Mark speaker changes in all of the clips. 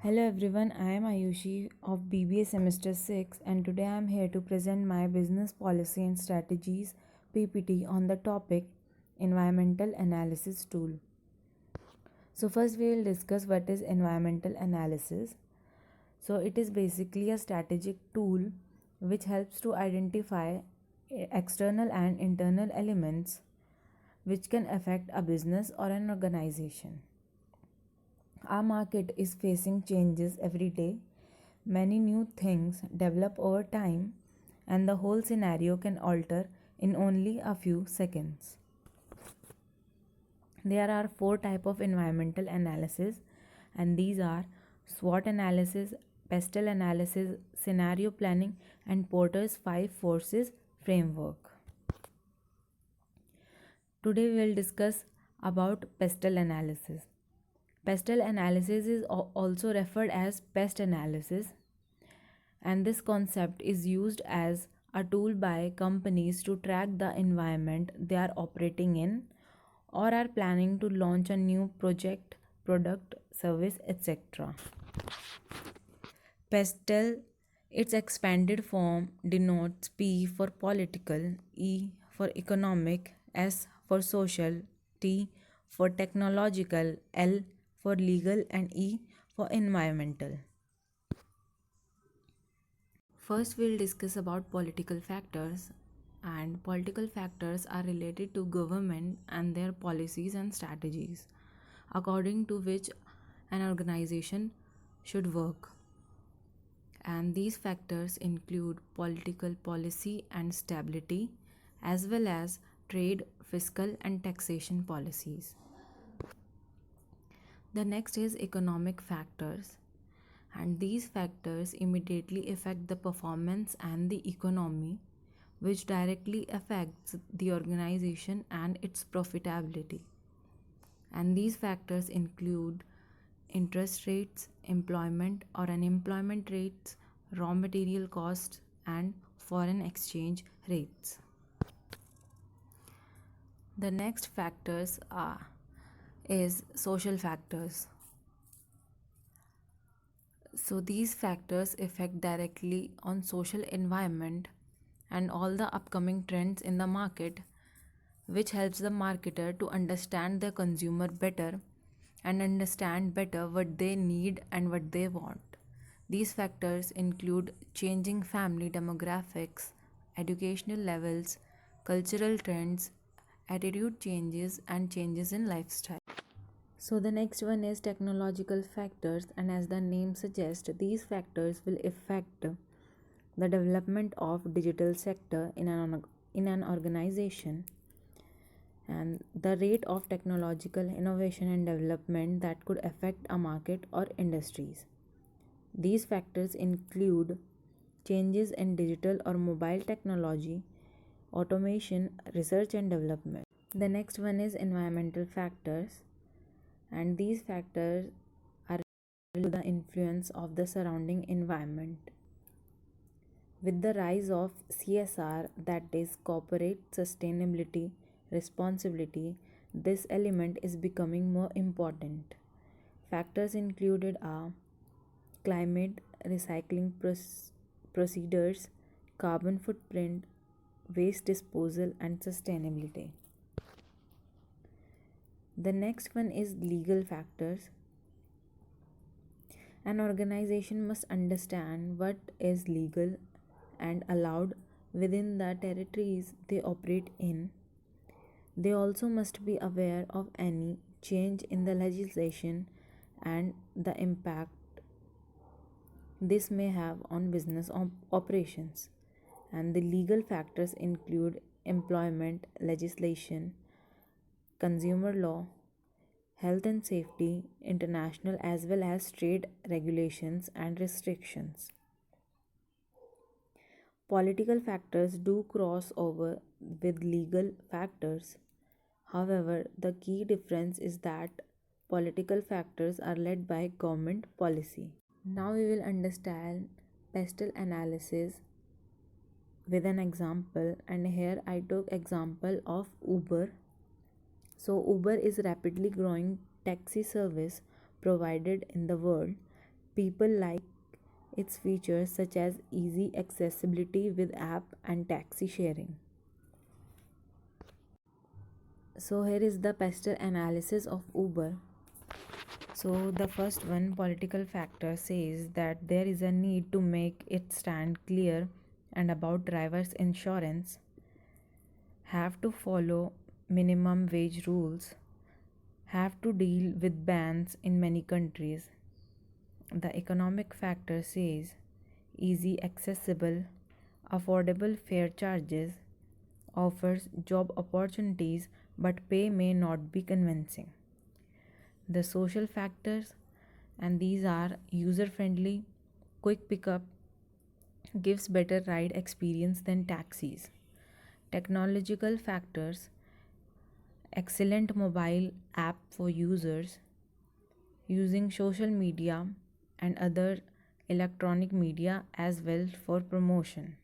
Speaker 1: Hello everyone, I am Ayushi of BBA Semester 6 and today I am here to present my Business Policy and Strategies PPT on the topic Environmental Analysis Tool. So first we will discuss what is environmental analysis. So it is basically a strategic tool which helps to identify external and internal elements which can affect a business or an organization. Our market is facing changes every day. Many new things develop over time, and the whole scenario can alter in only a few seconds. There are four types of environmental analysis, and these are SWOT analysis, PESTEL analysis, scenario planning, and Porter's 5 forces framework. Today we will discuss about PESTEL analysis. PESTEL analysis is also referred as pest analysis, and this concept is used as a tool by companies to track the environment they are operating in or are planning to launch a new project, product, service, etc. PESTEL, its expanded form, denotes P for political, E for economic, S for social, T for technological, L for legal, and E for environmental. First, we'll discuss about political factors, and political factors are related to government and their policies and strategies, according to which an organization should work. And these factors include political policy and stability, as well as trade, fiscal, and taxation policies. The next is economic factors, and these factors immediately affect the performance and the economy, which directly affects the organization and its profitability. And these factors include interest rates, employment or unemployment rates, raw material costs, and foreign exchange rates. The next factors is social factors. So these factors affect directly on social environment and all the upcoming trends in the market, which helps the marketer to understand the consumer better and understand better what they need and what they want. These factors include changing family demographics, educational levels, cultural trends, attitude changes, and changes in lifestyle. So the next one is technological factors, and as the name suggests, these factors will affect the development of digital sector in an organization and the rate of technological innovation and development that could affect a market or industries. These factors include changes in digital or mobile technology, automation, research and development. The next one is environmental factors, and these factors are related to the influence of the surrounding environment. With the rise of CSR, that is corporate sustainability responsibility, this element is becoming more important. Factors included are climate, recycling procedures, carbon footprint, waste disposal, and sustainability. The next one is legal factors. An organization must understand what is legal and allowed within the territories they operate in. They also must be aware of any change in the legislation and the impact this may have on business operations. And the legal factors include employment legislation, consumer law, health and safety, international as well as trade regulations and restrictions. Political factors do cross over with legal factors. However, the key difference is that political factors are led by government policy. Now we will understand PESTEL analysis with an example, and here I took example of Uber. So Uber is rapidly growing taxi service provided in the world. People like its features such as easy accessibility with app and taxi sharing. So here is the pestle analysis of Uber. So the first one, political factor, says that there is a need to make it stand clear and about drivers' insurance, have to follow minimum wage rules, have to deal with bans in many countries. The economic factor says easy, accessible, affordable fare charges, offers job opportunities, but pay may not be convincing. The social factors, and these are user friendly, quick pickup, gives better ride experience than taxis. Technological factors, excellent mobile app for users, using social media and other electronic media as well for promotion.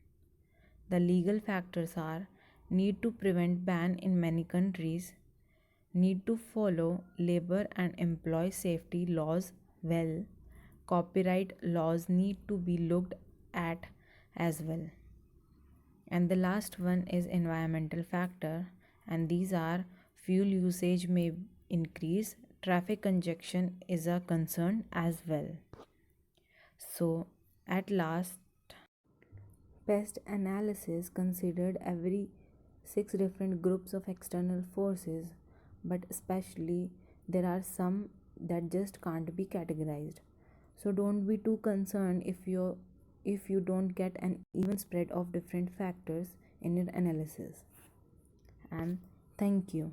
Speaker 1: The legal factors are need to prevent ban in many countries, need to follow labor and employee safety laws well, copyright laws need to be looked at as well. And the last one is environmental factor, and these are fuel usage may increase, traffic congestion is a concern as well. So, at last, pest analysis considered every six different groups of external forces, but especially there are some that just can't be categorized. So don't be too concerned if you don't get an even spread of different factors in your analysis. And thank you.